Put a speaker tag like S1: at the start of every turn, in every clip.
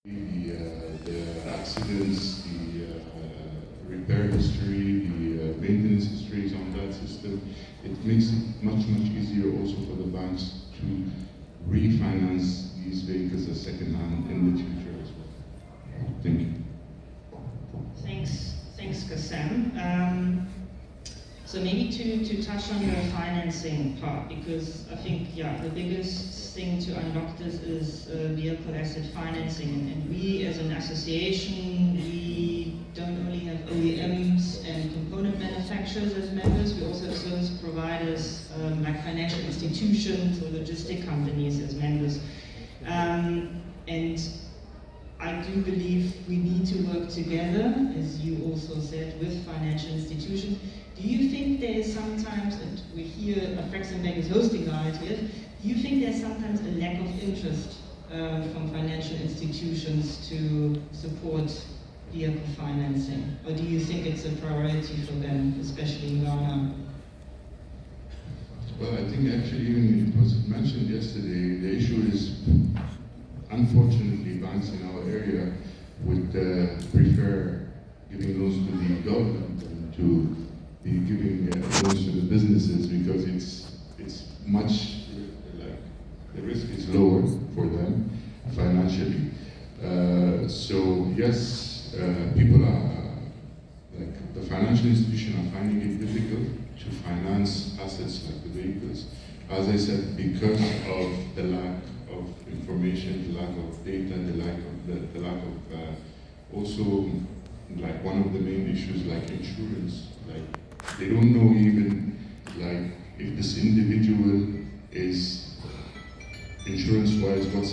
S1: The accidents, the repair history, the maintenance histories on that system, it makes it much easier also for the banks to refinance these vehicles as second-hand in the future as well. Thank you.
S2: Thanks, Kassem. So maybe to touch on your financing part, because I think, the biggest thing to unlock this is vehicle asset financing. And we as an association, we don't only have OEMs and component manufacturers as members, we also have service providers like financial institutions or logistic companies as members. And I do believe we need to work together, as you also said, with financial institutions. Do you think there is sometimes, and we hear Fraxen Bank is hosting the IATF, do you think there's sometimes a lack of interest from financial institutions to support vehicle financing? Or do you think it's a priority for them, especially in Ghana?
S1: Well, I think actually even it was mentioned yesterday, the issue is, unfortunately, banks in our area would prefer giving loans to the government than to be giving loans to the businesses, because it's much, the risk is lower for them financially. So yes, people are, the financial institutions are finding it difficult to finance assets like the vehicles. As I said, because of the lack of information, the lack of data, the lack of also, like, one of the main issues like insurance. Like, they don't know even, like, if this individual is insurance-wise, what's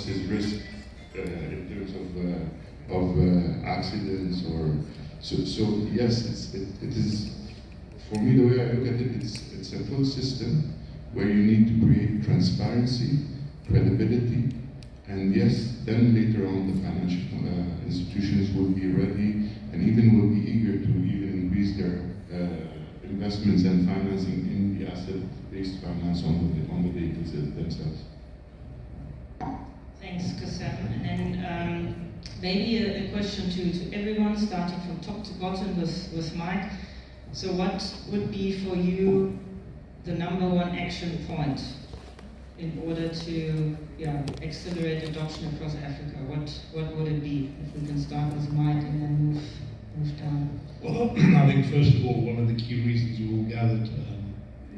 S1: his risk in terms of accidents or so. Yes, it is. For me, the way I look at it, it's a full system where you need to create transparency, credibility, and yes, then later on the financial institutions will be ready and even will be eager to even increase their investments and financing in the asset-based finance on the vehicles themselves.
S2: Thanks, Kassem. And then maybe a question to everyone, starting from top to bottom with Mike. So what would be for you the #1 action point in order to accelerate adoption across Africa? What would it be? If we can start with Mike and then move down.
S3: Well, I think first of all, one of the key reasons we all gathered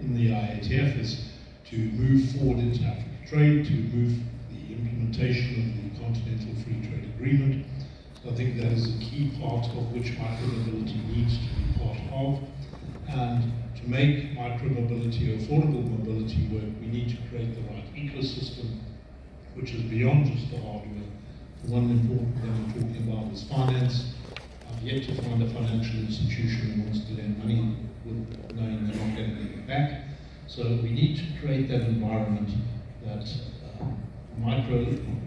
S3: in the IATF is to move forward into African trade, to move the implementation of the Continental Free Trade Agreement. So I think that is a key part of which micromobility needs to be part of. And to make micromobility or affordable mobility work, we need to create the right ecosystem, which is beyond just the hardware. The one important thing we're talking about is finance. I've yet to find a financial institution who wants to lend money with knowing they're not getting it back. So we need to create that environment that micro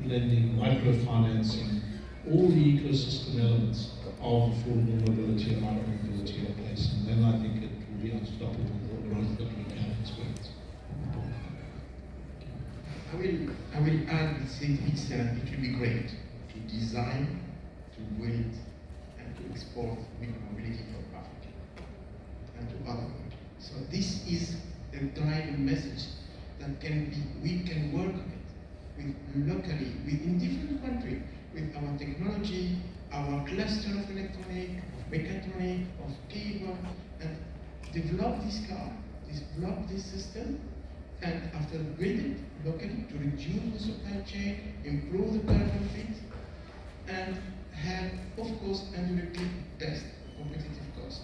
S3: lending, micro financing, all the ecosystem elements of affordable mobility and micromobility are in place. And then I think it will be unstoppable growth that we can expect.
S4: I will add that it will be great to design, to build, and to export micromobility from Africa and to other countries. So this is a driving message that we can work on it with locally, in different countries, with our technology, our cluster of electronic, of mechatronic, of cable, and develop this car, develop this system, and after build it locally to reduce the supply chain, improve the carbon fit, and have, of course, ultimately best competitive cost.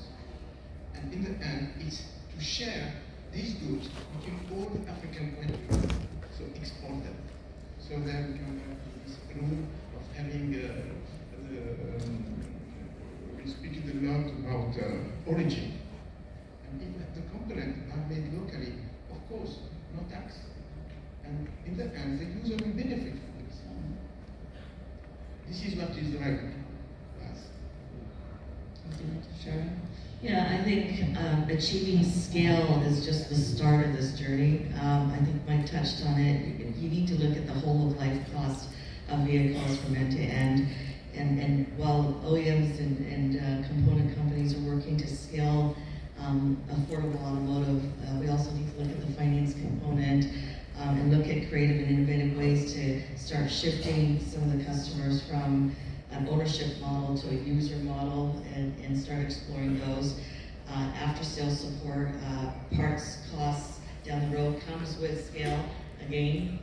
S4: And in the end, it's to share these goods between all the African countries, so export them. So then we can have this room of having, we speak a lot about origin. And if the components are made locally, of course, no tax. And in the end, the user will benefit from this. This is what is the right path.
S2: Sharon?
S5: Yeah, I think achieving scale is just the start of this journey. I think Mike touched on it. You need to look at the whole of life cost of vehicles from end to end. And while OEMs and component companies are working to scale affordable automotive, we also need to look at the finance component and look at creative and innovative ways to start shifting some of the customers from an ownership model to a user model and start exploring those. After-sales support, parts costs down the road comes with scale again,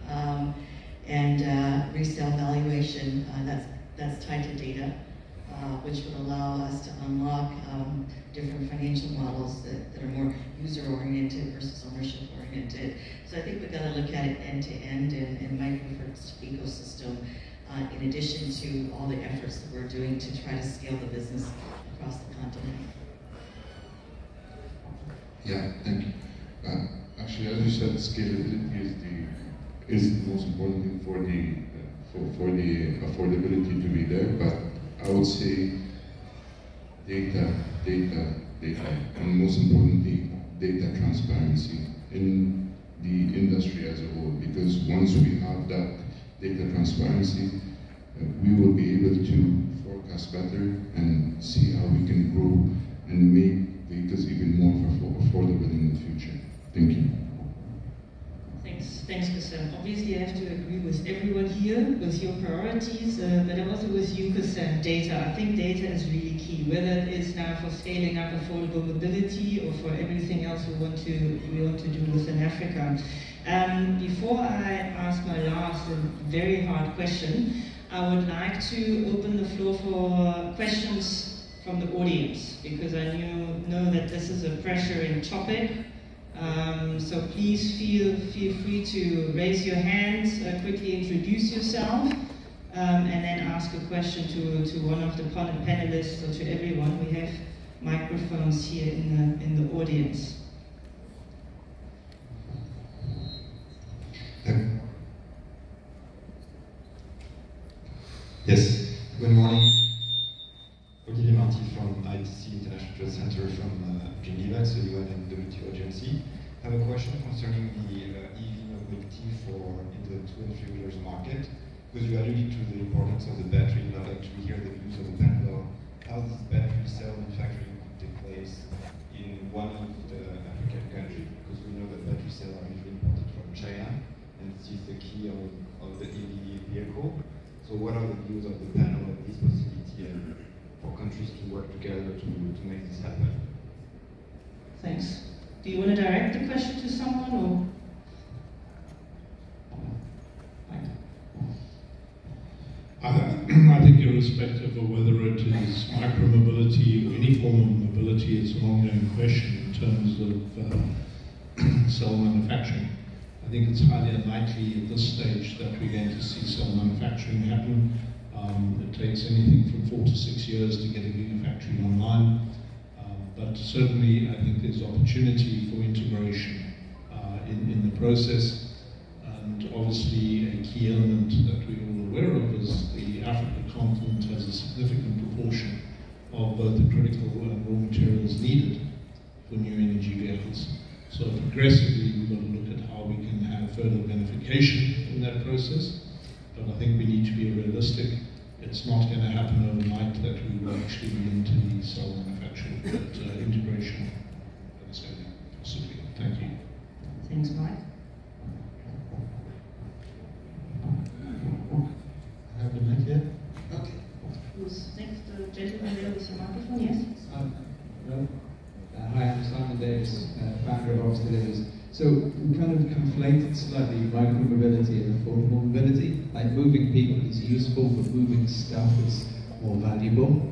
S5: and resale valuation, that's tied to data, which would allow us to unlock different financial models that are more user-oriented versus ownership-oriented. So I think we've got to look at it end-to-end and micro-first ecosystem, in addition to all the efforts that we're doing to try to scale the business across the continent.
S1: Yeah, thank you. Actually, as you said, scalability is the most important thing for the affordability to be there. But I would say data, and most importantly, data transparency in the industry as a whole. Because once we have that data transparency, we will be able to forecast better and see how we can grow and make vehicles even more affordable in the future. Thank you.
S2: Thanks, Kassem. Obviously, I have to agree with everyone here with your priorities, but also with you, Kassem. Data. I think data is really key, whether it is now for scaling up affordable mobility or for everything else we want to do within Africa. Before I ask my last and very hard question, I would like to open the floor for questions from the audience, because I know that this is a pressuring topic. So please feel free to raise your hands, quickly introduce yourself, and then ask a question to one of the panelists or to everyone. We have microphones here in the audience.
S6: Yes, good morning. Olivier Marty from ITC International Center from Geneva, so UN and WTO agency. I have a question concerning the EV mobility in the 2 and 3 wheelers market, because you alluded to the importance of the battery, and I'd like to hear the views of the panel. How this battery cell manufacturing could take place in one of the African countries, because we know that battery cells are usually imported from China, and this is the key of the EV vehicle. So what are the views of the panel of this possibility and for countries to work together to make this happen?
S2: Thanks. Do you want to direct the question to someone, or?
S3: I think irrespective of whether it is micro-mobility or any form of mobility, it's an ongoing question in terms of cell manufacturing. I think it's highly unlikely at this stage that we're going to see cell manufacturing happen. It takes anything from 4 to 6 years to get a gigafactory online. But certainly I think there's opportunity for integration in the process. And obviously a key element that we're all aware of is the African continent has a significant proportion of both the critical and raw materials needed for new energy vehicles. So progressively we've got to look at how we can have further beneficiation in that process. But I think we need to be realistic. It's not going to happen overnight that we will actually be into the cell manufacturing, but integration is going to possibly. Thank you.
S2: Thanks, Mike.
S7: I have the mic here. Okay.
S2: Who's next? The gentleman there with the microphone, yes?
S7: Hi, I'm Simon Davis, founder of Obstacles. So we kind of conflated slightly micro-mobility and affordable mobility. Like moving people is useful, but moving stuff is more valuable.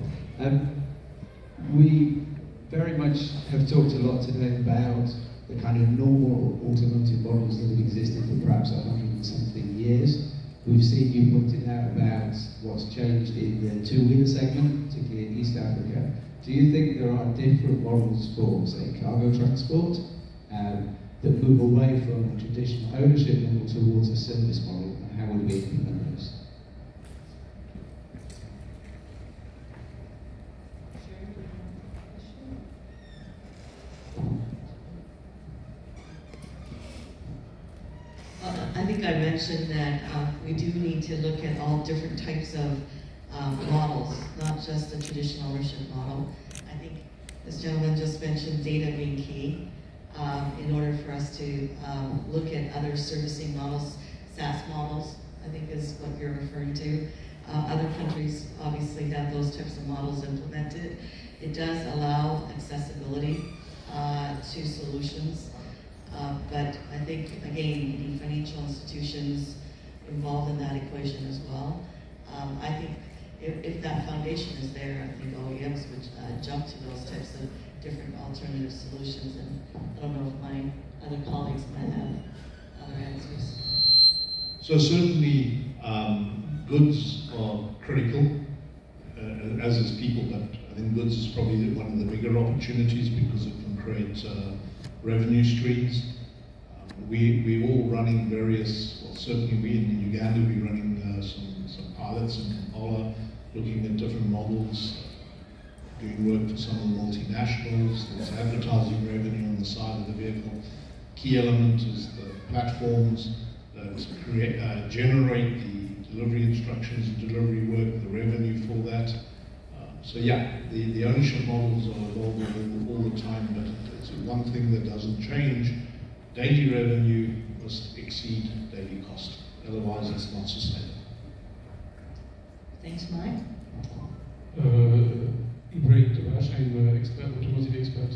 S7: We very much have talked a lot today about the kind of normal automotive models that have existed for perhaps 100 and something years. We've seen you pointed out about what's changed in the two-wheeler segment, particularly in East Africa. Do you think there are different models for, say, cargo transport that move away from a traditional ownership model towards a service model, and how would we implement those?
S5: I think think I mentioned that we do need to look at all different types of models, not just the traditional ownership model. I think this gentleman just mentioned data being key in order for us to look at other servicing models, SaaS models, I think is what you're referring to. Other countries obviously have those types of models implemented. It does allow accessibility to solutions, but I think, again, you need financial institutions involved in that equation as well. I think if that foundation is there, I think OEMs would jump to those types of different alternative solutions, and I don't know if my other colleagues might have other answers.
S3: So certainly goods are critical, as is people, but I think goods is probably one of the bigger opportunities because it can create revenue streams. We're all running various, well certainly we in Uganda, we're running some pilots in Kampala, looking at different models, doing work for some of the multinationals. There's advertising revenue on the side of the vehicle. Key element is the platforms that generate the delivery instructions and delivery work, the revenue for that. So yeah, the ownership models are evolving all the time, but it's one thing that doesn't change. Daily revenue must exceed daily cost, otherwise it's not sustainable.
S2: Thanks, Mike.
S8: Ibrahim Tobash, I'm an automotive expert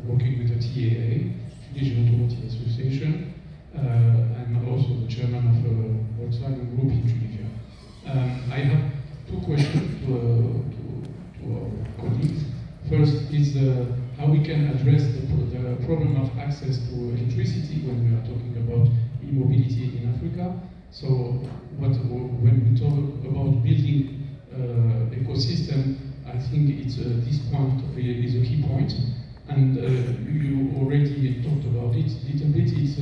S8: working with the TAA, Tunisian Automotive Association. I'm also the chairman of Volkswagen Group in Tunisia. I have two questions to our colleagues. First is how we can address the problem of access to electricity when we are talking about e-mobility in Africa. So when we talk about building ecosystem, I think it's this point is a key point. And you already talked about it a little bit. It's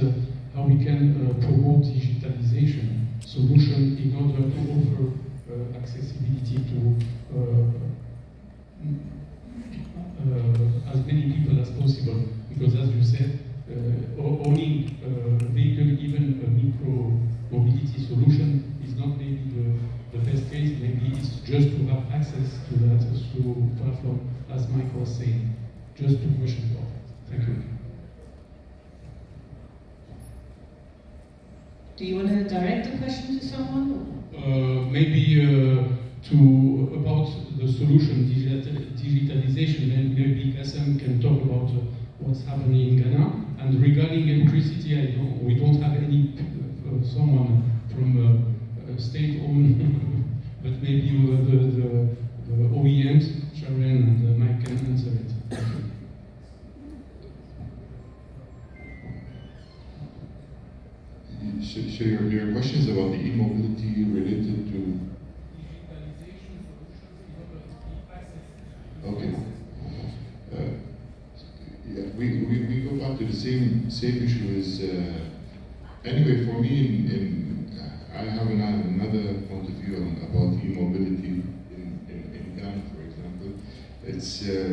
S8: how we can promote digitalization solution in order to offer accessibility to as many people as possible. Because as you said, owning a vehicle, even a micro mobility solution, is not maybe the best case. Maybe it's just to have access to that through platform, as Mike was saying. Just two questions. Thank you.
S2: Do you want to direct the question to someone?
S8: Maybe about the solution, digitalization, and maybe Kassem can talk about what's happening in Ghana. And regarding electricity, we don't have any someone from state-owned, but maybe the OEMs, Sharon and Mike can answer it.
S1: So your questions about the e-mobility related to... Okay. Yeah, we go back to the same issue as... anyway, for me, I have another point of view about e-mobility in Ghana, for example. It's still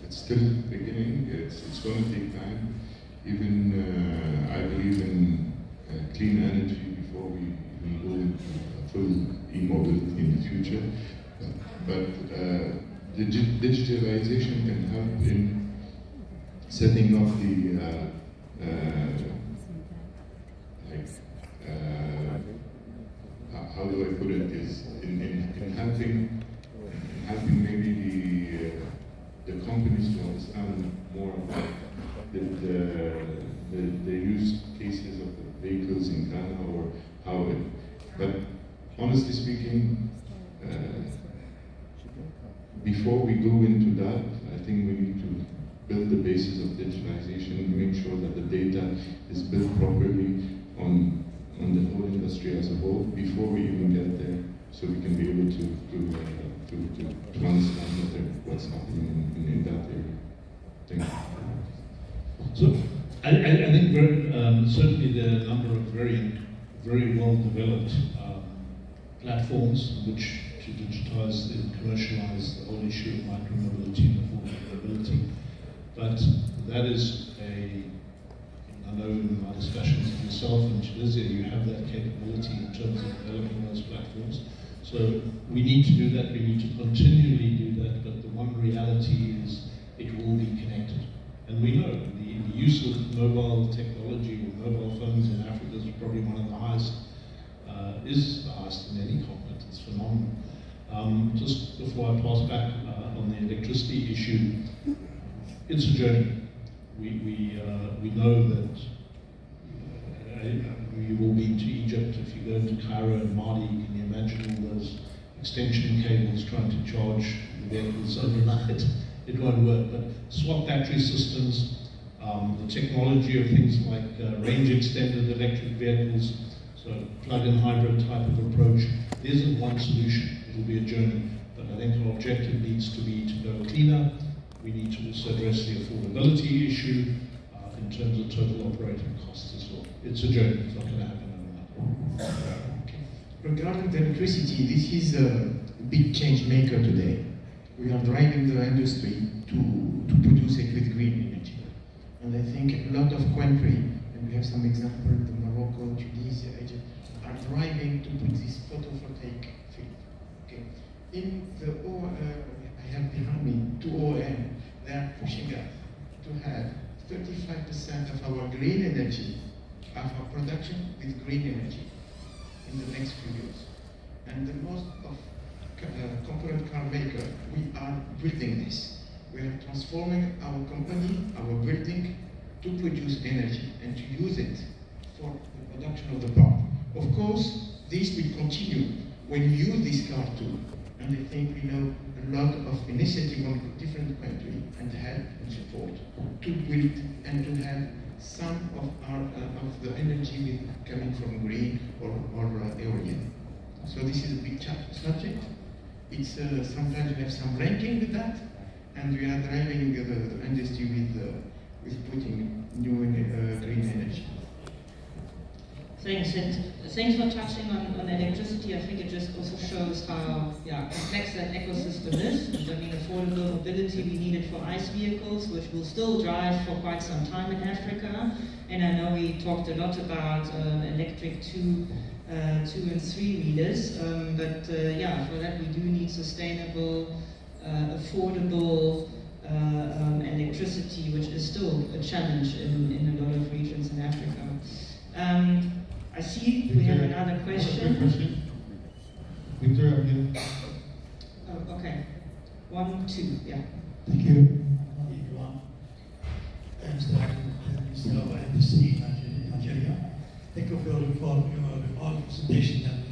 S1: it's still beginning. It's going to take time. Even I believe in clean energy before we go into full e-mobility in the future. But the digitalization can help in setting up the how do I put it? Is in helping maybe the companies to understand more about the use cases of the vehicles in Ghana, or how it. But honestly speaking, before we go into that, I think we need to build the basis of digitalization, make sure that the data is built properly on the whole industry as a whole before we even get there, so we can be able to understand better what's happening in that area. Thank you.
S3: So I think certainly there are a number of very well developed platforms which to digitize and commercialize the whole issue of micromobility and affordability. But that is a I know in my discussions with yourself and Tunisia, you have that capability in terms of developing those platforms. So we need to do that, we need to continually do that, but the one reality is it will be connected. And we know the use of mobile technology or mobile phones in Africa is probably one of the highest, is the highest in any continent. It's phenomenal. Just before I pass back on the electricity issue, it's a journey. We know that you will be to Egypt. If you go to Cairo and Mali, you can imagine all those extension cables trying to charge the vehicles overnight. It won't work, but swap battery systems, the technology of things like range extended electric vehicles, so plug-in hybrid type of approach. There isn't one solution, it will be a journey, but I think our objective needs to be to go cleaner. We need to also address the affordability issue in terms of total operating costs as well. It's a journey, it's not going to happen overnight.
S4: Regarding the electricity, this is a big change maker today. We are driving the industry to produce it with green energy. And I think a lot of countries, and we have some examples, Morocco, Tunisia, Egypt, are driving to put this photovoltaic field. Okay. In the I have behind me 2 OEM, they are pushing us to have 35% of our green energy, of our production with green energy in the next few years. And the most of component car maker, we are building this. We are transforming our company, our building, to produce energy and to use it for the production of the part. Of course, this will continue when you use this car too. And I think we know a lot of initiative on different countries and help and support to build and to have some of our of the energy coming from green or aerial. So this is a big subject. It's sometimes we have some ranking with that, and we are driving the industry with putting new green energy.
S2: Thanks, and thanks for touching on electricity. I think it just also shows how complex that ecosystem is. I mean, affordable mobility, we need it for ICE vehicles, which will still drive for quite some time in Africa. And I know we talked a lot about electric 2 and 3 wheelers, but for that we do need sustainable, affordable electricity, which is still a challenge in a lot of regions in Africa. I see we have another question.
S9: Victor, I'm here.
S2: Oh, okay. 1, 2, yeah.
S9: Thank you. I'm starting Mr. Embassy in Algeria. Thank you for your presentation, and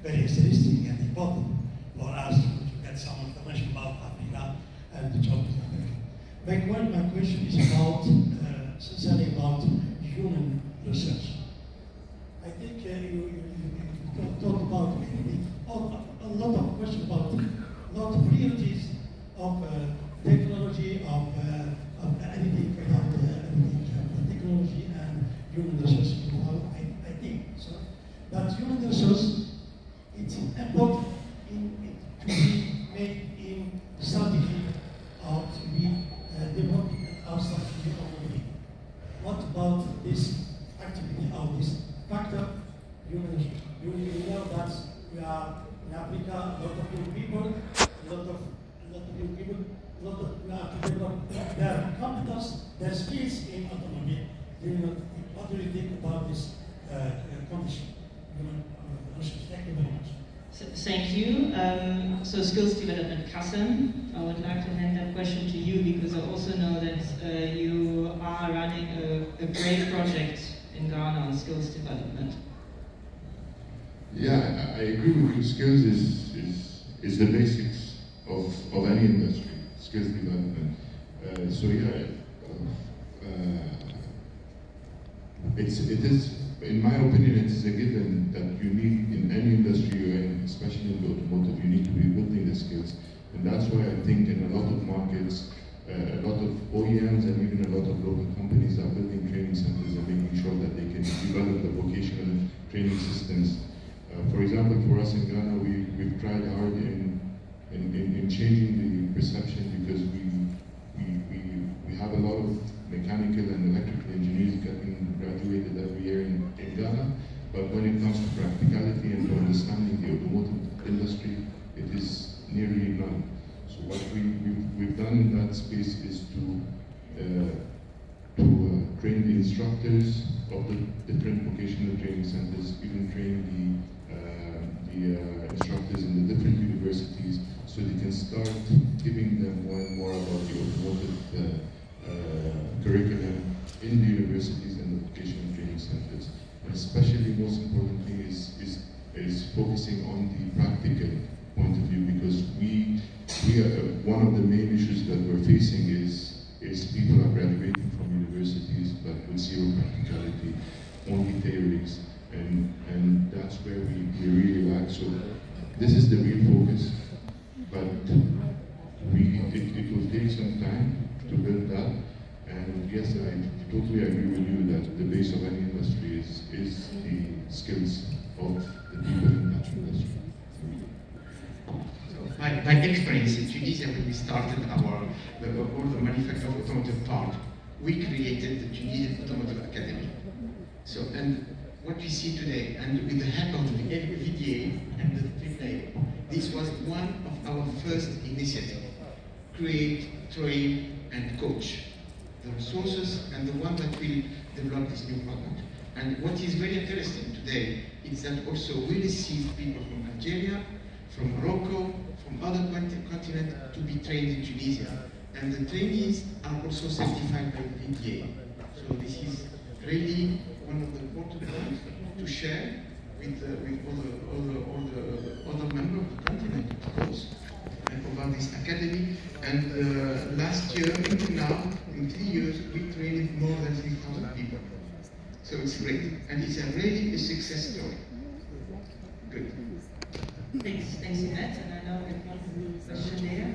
S9: very interesting and important for us to get some information about Africa and the job in Africa. My question is about, sincerely about human research. I think you talked about a lot of questions about not priorities of technology, of anything about technology and human resources. I think so. But human resources, it's important to be made in strategy or to be developed our strategy of mobility. What about this activity or this factor? You know that we are in Africa, a lot of young people, we have to develop their competence, their skills in automobile. What do you think about this condition? Thank you very much.
S2: Thank you. So skills development, Kasim, I would like to hand that question to you, because I also know that you are running a great project in Ghana on skills development.
S1: Yeah, I agree with you. Skills is the basics of any industry, skills development. It is, in my opinion, it is a given that you need in any industry you're in, especially in the automotive, you need to be building the skills. And that's why I think in a lot of markets, a lot of OEMs and even a lot of local companies are building training centers and making sure that they can develop the vocational training systems. For example, for us in Ghana, we've tried hard in changing the perception, because we have a lot of mechanical and electrical engineers getting graduated every year in Ghana, but when it comes to practicality and to understanding the automotive industry, it is nearly none. So what we've done in that space is to train the instructors of the different vocational training centers, even train the instructors in the different universities, so they can start giving them more and more about the automotive curriculum in the universities and the vocational training centers. And especially, most importantly, is focusing on the practical point of view, because we are, one of the main issues that we're facing is people are graduating from universities but with zero practicality, only theories, and that's where we really lack. So this is the real focus, but it will take some time to build that. And yes, I totally agree with you that the base of any industry is the skills of the people in that industry.
S4: My experience in Tunisia, when we started all the manufacturing automotive part, we created the Tunisian Automotive Academy. So, and what we see today, and with the help of the VDA and the AAA, this was one of our first initiatives: create, train, and coach the resources and the one that will develop this new product. And what is very interesting today is that also we receive people from Algeria, from Morocco, from other continents to be trained in Tunisia. And the trainees are also certified by the VDA. So this is really one of the important points to share with all the other members of the continent, of course, and about this academy. And last year, until now, in 3 years, we trained more than 3,000 people. So it's great, and it's really a success story. Good.
S2: Thanks, Yvette, and I know we have one question there.